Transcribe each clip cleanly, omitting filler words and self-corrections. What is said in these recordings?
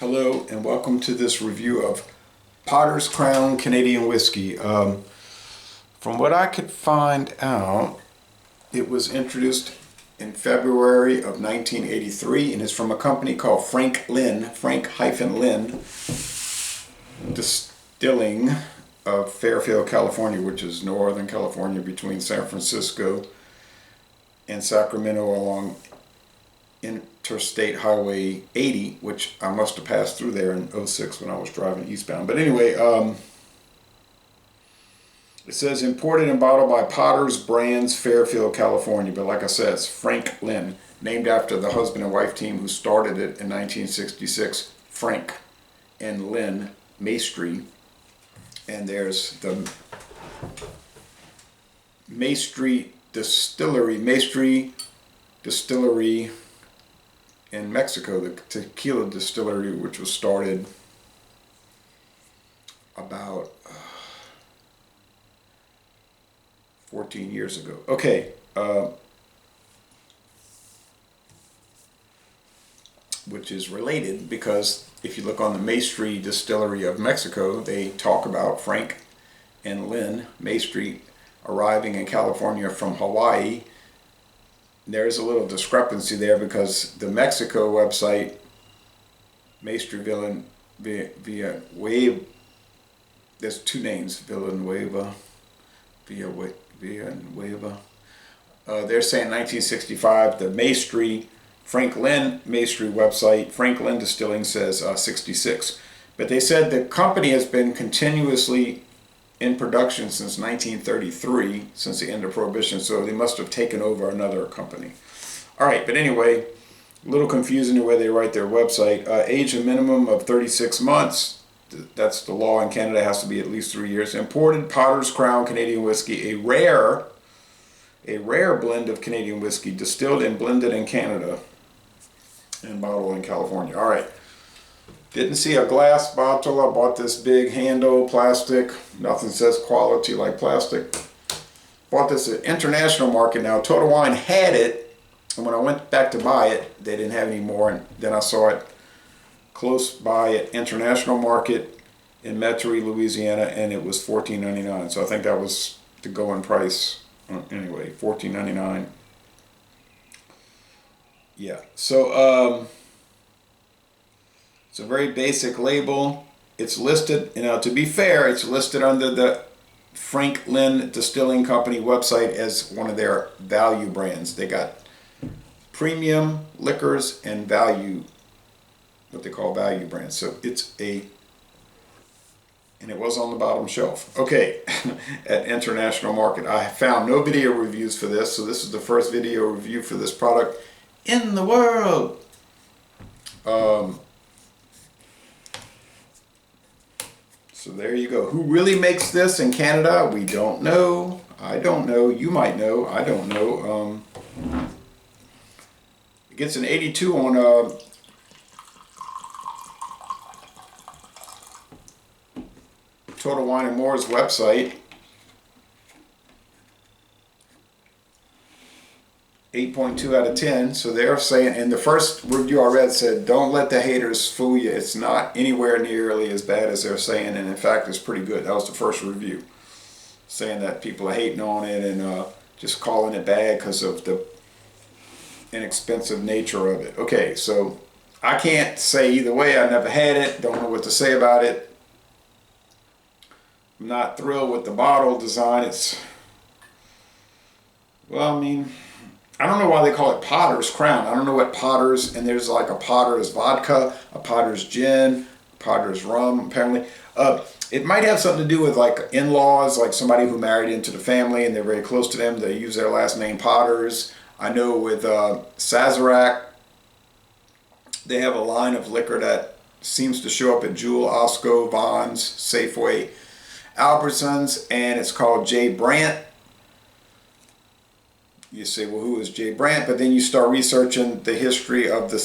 Hello and welcome to this review of Potter's Crown Canadian Whiskey. From what I could find out, it was introduced in February of 1983 and is from a company called Frank-Lin Distilling of Fairfield, California, which is northern California between San Francisco and Sacramento along Interstate Highway 80, which I must have passed through there in '06 when I was driving eastbound. But anyway, it says imported and bottled by Potter's Brands, Fairfield, California. But like I said, it's Frank-Lin, named after the husband and wife team who started it in 1966, Frank and Lynn Maestri. And there's the Maestri Distillery in Mexico, the tequila distillery, which was started about 14 years ago. Okay, which is related because if you look on the Maestri Distillery of Mexico, they talk about Frank and Lynn Maestri arriving in California from Hawaii. There's a little discrepancy there because the Mexico website, Maestri Villanueva, there's two names, Villanueva. They're saying 1965. The Maestri, Frank-Lin Maestri website, Frank-Lin Distilling says 66. But they said the company has been continuously in production since 1933, since the end of Prohibition, so they must have taken over another company. All right, but anyway, a little confusing the way they write their website. Age a minimum of 36 months. That's the law in Canada. It has to be at least 3 years. Imported Potter's Crown Canadian Whiskey, a rare blend of Canadian whiskey, distilled and blended in Canada and bottled in California. All right. Didn't see a glass bottle. I bought this big handle, plastic. Nothing says quality like plastic. Bought this at International Market. Now, Total Wine had it, and when I went back to buy it, they didn't have any more. And then I saw it close by at International Market in Metairie, Louisiana, and it was $14.99. So I think that was the going price. Anyway, $14.99. Yeah. So, it's a very basic label. It's listed, to be fair, it's listed under the Frank-Lin Distilling Company website as one of their value brands. They got premium liquors and value, what they call value brands. So and it was on the bottom shelf. Okay, at International Market. I found no video reviews for this, so this is the first video review for this product in the world. So there you go. Who really makes this in Canada? We don't know. I don't know. You might know. I don't know. It gets an 82 on Total Wine & More's website. 8.2 out of 10. So they're saying, and the first review I read said, don't let the haters fool you. It's not anywhere nearly as bad as they're saying, and in fact it's pretty good. That was the first review, saying that people are hating on it and just calling it bad because of the inexpensive nature of it. Okay, so I can't say either way. I never had it, don't know what to say about it. I'm not thrilled with the bottle design. I don't know why they call it Potter's Crown. I don't know what Potter's, and there's like a Potter's vodka, a Potter's gin, Potter's rum, apparently. It might have something to do with like in-laws, like somebody who married into the family and they're very close to them. They use their last name Potters. I know with Sazerac, they have a line of liquor that seems to show up at Jewel, Osco, Vons, Safeway, Albertsons, and it's called J. Brandt. You say, well, who is J. Brandt? But then you start researching the history of the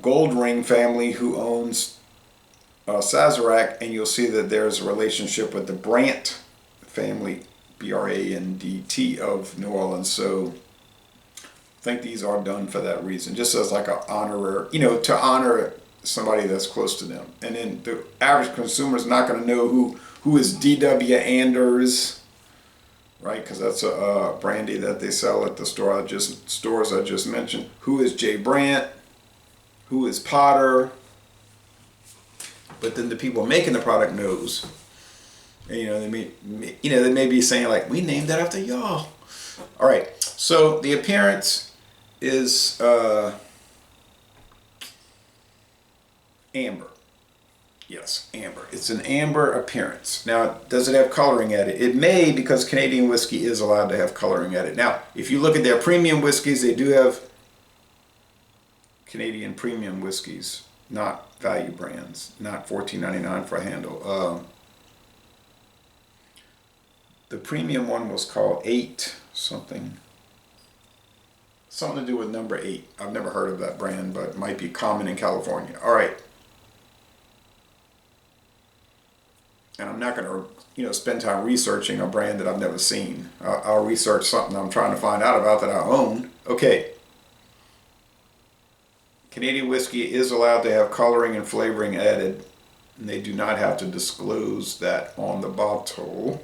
Goldring family who owns Sazerac, and you'll see that there's a relationship with the Brandt family, B-R-A-N-D-T, of New Orleans. So I think these are done for that reason, just as like an honorary, to honor somebody that's close to them. And then the average consumer is not going to know who is D.W. Anders, right? Because that's a brandy that they sell at the stores I just mentioned. Who is J. Brandt? Who is Potter? But then the people making the product knows. And, they may be saying like, we named that after y'all. All right. So the appearance is amber. Yes, amber. It's an amber appearance. Now, does it have coloring added? It may, because Canadian whiskey is allowed to have coloring added. Now, if you look at their premium whiskeys, they do have Canadian premium whiskeys, not value brands, not $14.99 for a handle. The premium one was called 8 something. Something to do with number 8. I've never heard of that brand, but it might be common in California. All right. And I'm not going to, spend time researching a brand that I've never seen. I'll research something I'm trying to find out about that I own. Okay. Canadian whiskey is allowed to have coloring and flavoring added, and they do not have to disclose that on the bottle.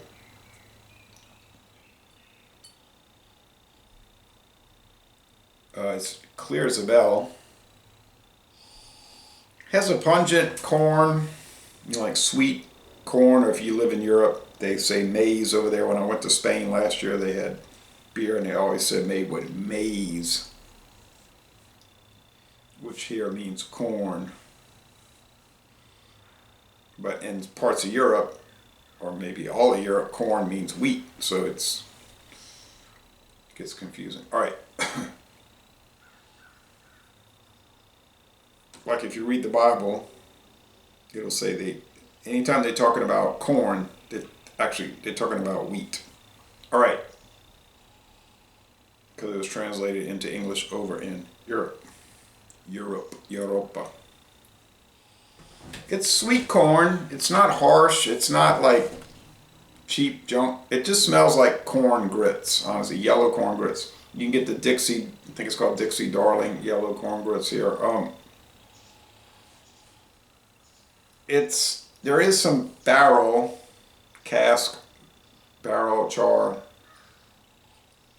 It's clear as a bell. Has a pungent corn, like sweet corn, or if you live in Europe, they say maize over there. When I went to Spain last year, they had beer and they always said made with maize, which here means corn. But in parts of Europe, or maybe all of Europe, corn means wheat, so it gets confusing. All right. Like if you read the Bible, it'll say anytime they're talking about corn, they're talking about wheat. All right. Because it was translated into English over in Europa. It's sweet corn. It's not harsh. It's not like cheap junk. It just smells like corn grits, honestly, yellow corn grits. You can get the Dixie, I think it's called Dixie Darling yellow corn grits here. There is some barrel, cask, barrel, char.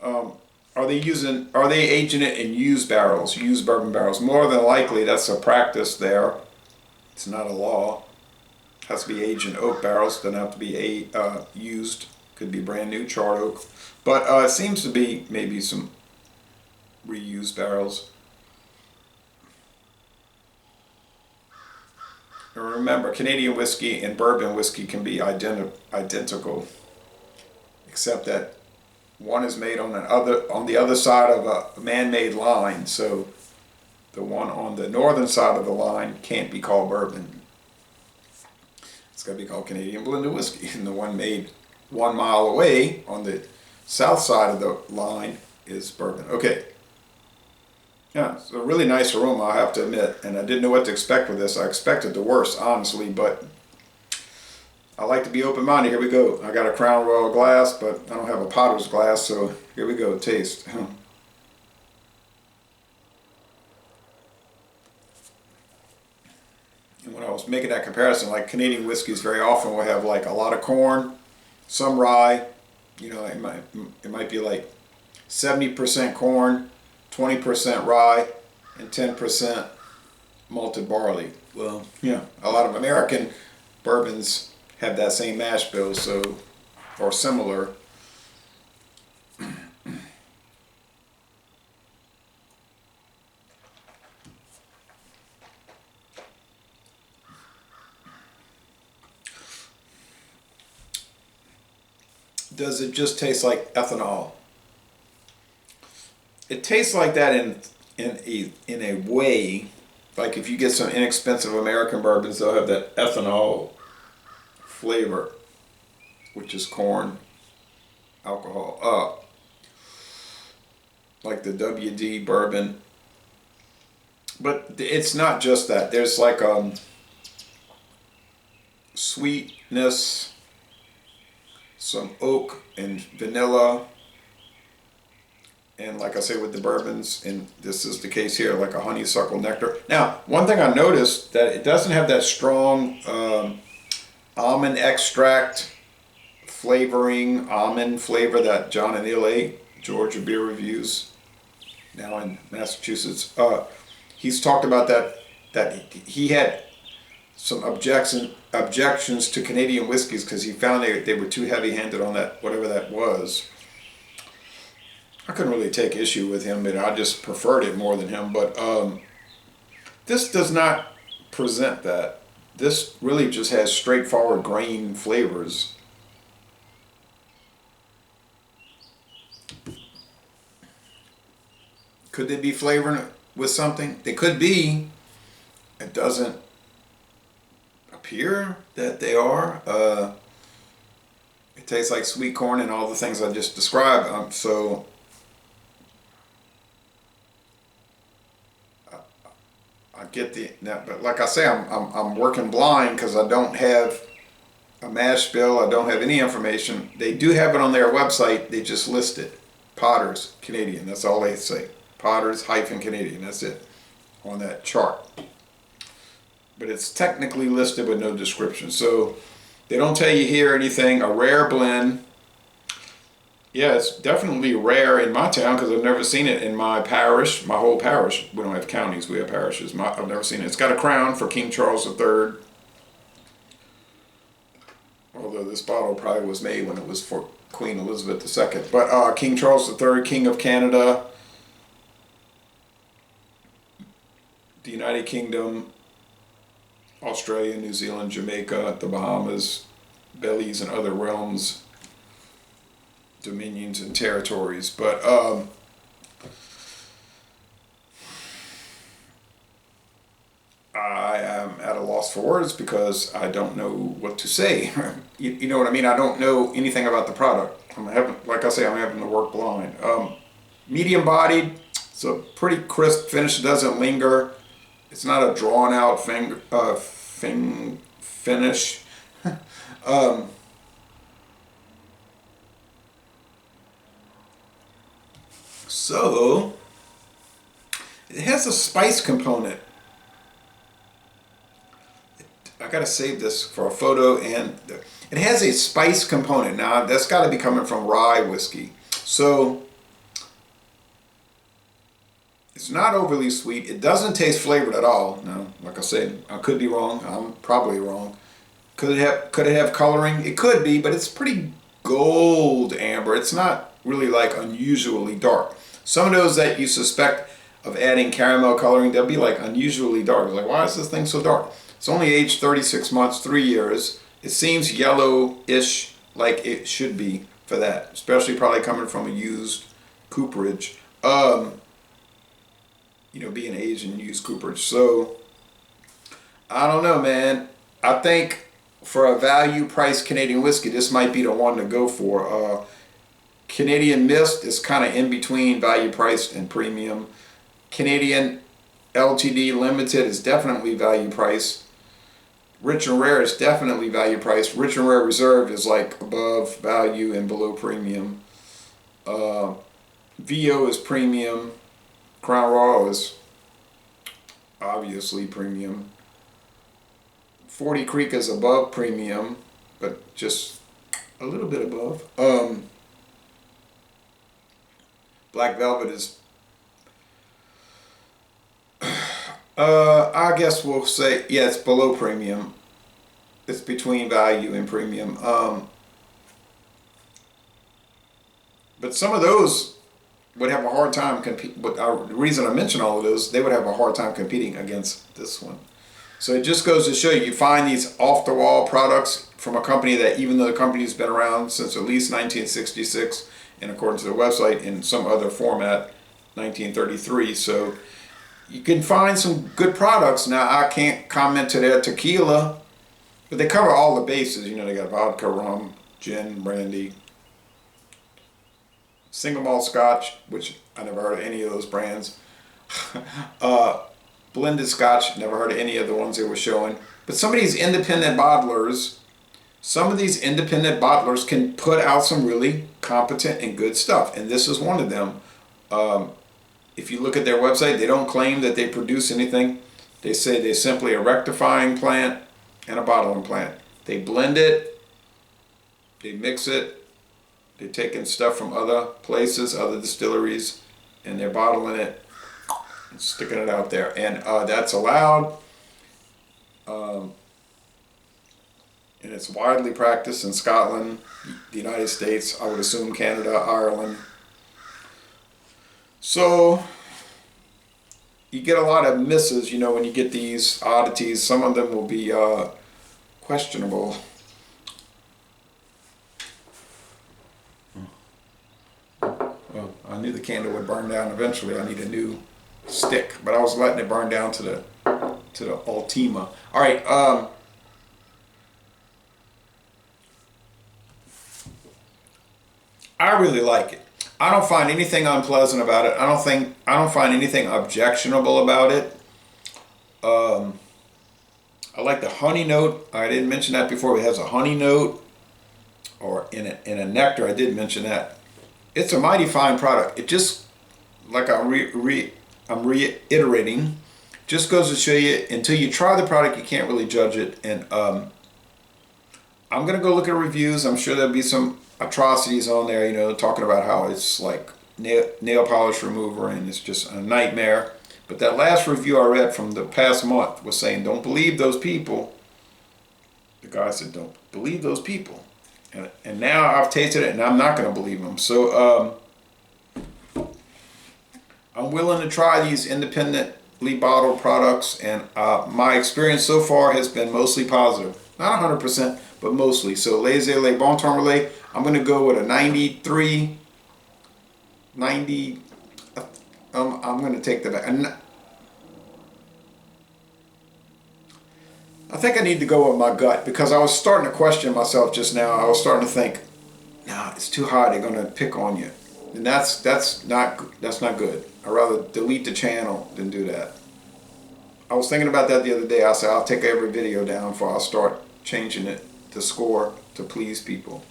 Are they aging it in used bourbon barrels? More than likely, that's a practice there. It's not a law. It has to be aged in oak barrels. Doesn't have to be used. Could be brand new charred oak. But it seems to be maybe some reused barrels. And remember, Canadian whiskey and bourbon whiskey can be identical, except that one is made on the other side of a man-made line. So the one on the northern side of the line can't be called bourbon. It's got to be called Canadian blended whiskey. And the one made 1 mile away on the south side of the line is bourbon. Okay. Yeah, it's a really nice aroma, I have to admit, and I didn't know what to expect with this. I expected the worst, honestly, but I like to be open-minded. Here we go. I got a Crown Royal glass, but I don't have a potter's glass, so here we go. Taste. And when I was making that comparison, like Canadian whiskeys very often will have like a lot of corn, some rye. It might be like 70% corn, 20% rye, and 10% malted barley. Well, yeah, a lot of American bourbons have that same mash bill, or similar. Does it just taste like ethanol? It tastes like that in a way. Like if you get some inexpensive American bourbons, they'll have that ethanol flavor, which is corn alcohol. Like the WD bourbon. But it's not just that. There's like sweetness, some oak and vanilla, And like I say with the bourbons, and this is the case here, like a honeysuckle nectar. Now, one thing I noticed that it doesn't have that strong almond extract flavoring, almond flavor that John and Ila, Georgia Beer Reviews, now in Massachusetts, he's talked about that he had some objections to Canadian whiskeys because he found they were too heavy-handed on that, whatever that was. I couldn't really take issue with him, but I just preferred it more than him. But this does not present that. This really just has straightforward grain flavors. Could they be flavoring it with something? They could be. It doesn't appear that they are. It tastes like sweet corn and all the things I just described. So I get but like I say, I'm working blind because I don't have a mash bill. I don't have any information. They do have it on their website. They just list it. Potters Canadian. That's all they say. Potters-Canadian. That's it on that chart. But it's technically listed with no description. So they don't tell you here anything. A rare blend. Yeah, it's definitely rare in my town because I've never seen it in my parish, my whole parish. We don't have counties, we have parishes. I've never seen it. It's got a crown for King Charles III. Although this bottle probably was made when it was for Queen Elizabeth II. But King Charles III, King of Canada, the United Kingdom, Australia, New Zealand, Jamaica, the Bahamas, Belize, and other realms, dominions, and territories. But I am at a loss for words because I don't know what to say. You know what I mean? I don't know anything about the product. Like I say, I'm having to work blind. Medium bodied. It's a pretty crisp finish. It doesn't linger. It's not a drawn out finish. So it has a spice component. I gotta save this for a photo, and it has a spice component. Now that's got to be coming from rye whiskey. So it's not overly sweet. It doesn't taste flavored at all. Now, like I said, I could be wrong. I'm probably wrong. Could it have coloring? It could be, but it's pretty gold amber. It's not really like unusually dark. Some of those that you suspect of adding caramel coloring, they'll be like unusually dark. It's like, why is this thing so dark? It's only aged 36 months, 3 years. It seems yellow-ish like it should be for that, especially probably coming from a used cooperage. You know, being aged in used cooperage. So, I don't know, man. I think for a value price Canadian whiskey, this might be the one to go for. Canadian Mist is kind of in between value priced and premium. Canadian LTD Limited is definitely value priced. Rich and Rare is definitely value priced. Rich and Rare Reserve is like above value and below premium. VO is premium. Crown Royal is obviously premium. 40 Creek is above premium, but just a little bit above. Black Velvet is, I guess we'll say, yeah, it's below premium. It's between value and premium. But some of those would have a hard time competing. But the reason I mention all of those, they would have a hard time competing against this one. So it just goes to show you, you find these off-the-wall products from a company that, even though the company's been around since at least 1966, and according to their website, in some other format, 1933. So you can find some good products. Now, I can't comment to their tequila, but they cover all the bases. You know, they got vodka, rum, gin, brandy, single malt scotch, which I never heard of any of those brands. Blended scotch, never heard of any of the ones they were showing. But some of these independent bottlers can put out some really competent and good stuff. And this is one of them. If you look at their website, they don't claim that they produce anything. They say they're simply a rectifying plant and a bottling plant. They blend it, they mix it, they're taking stuff from other places, other distilleries, and they're bottling it and sticking it out there. And that's allowed. And it's widely practiced in Scotland, the United States, I would assume Canada, Ireland. So you get a lot of misses, you know, when you get these oddities. Some of them will be questionable. Well, I knew the candle would burn down eventually. I need a new stick, but I was letting it burn down to the Ultima. All right. I really like it. I don't find anything unpleasant about it. I don't find anything objectionable about it. I like the honey note. I didn't mention that before. It has a honey note, or in a nectar. I did mention that. It's a mighty fine product. It just, like I'm reiterating, just goes to show you, until you try the product, you can't really judge it. And I'm gonna go look at reviews. I'm sure there'll be some atrocities on there, you know, talking about how it's like nail polish remover and it's just a nightmare. But that last review I read from the past month was saying, don't believe those people. The guy said, don't believe those people. And now I've tasted it and I'm not going to believe them. So I'm willing to try these independently bottled products, and my experience so far has been mostly positive. Not 100%, but mostly. So Laissez-les Bon Temps Relais, I'm going to go with a 93, 90, I'm going to take that back. I think I need to go with my gut, because I was starting to question myself just now. I was starting to think, nah, it's too high, they're going to pick on you. And that's not good. I'd rather delete the channel than do that. I was thinking about that the other day. I said, I'll take every video down before I start changing it to score to please people.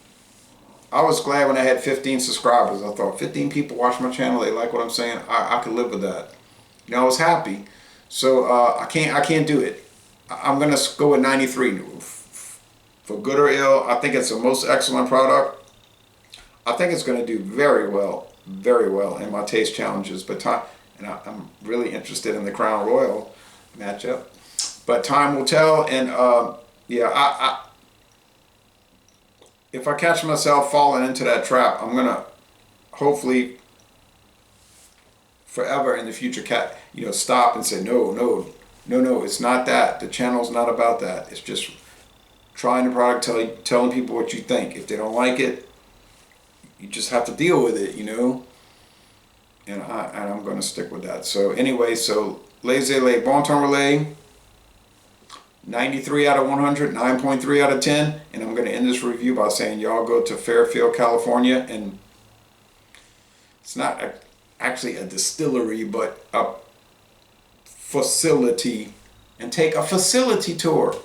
I was glad when I had 15 subscribers. I thought, 15 people watch my channel, they like what I'm saying. I could live with that. You know, I was happy. So I can't do it. I'm gonna go with 93. For good or ill, I think it's the most excellent product. I think it's gonna do very well in my taste challenges. But I'm really interested in the Crown Royal matchup. But time will tell. And yeah, if I catch myself falling into that trap, I'm gonna hopefully forever in the future stop and say, no, it's not that. The channel's not about that. It's just trying the product, telling people what you think. If they don't like it, you just have to deal with it, you know. And I'm going to stick with that. So anyway, so Laissez-les Bon Temps Relais, 93 out of 100, 9.3 out of 10. And I'm going to end this review by saying y'all go to Fairfield, California, and it's not actually a distillery, but a facility, and take a facility tour.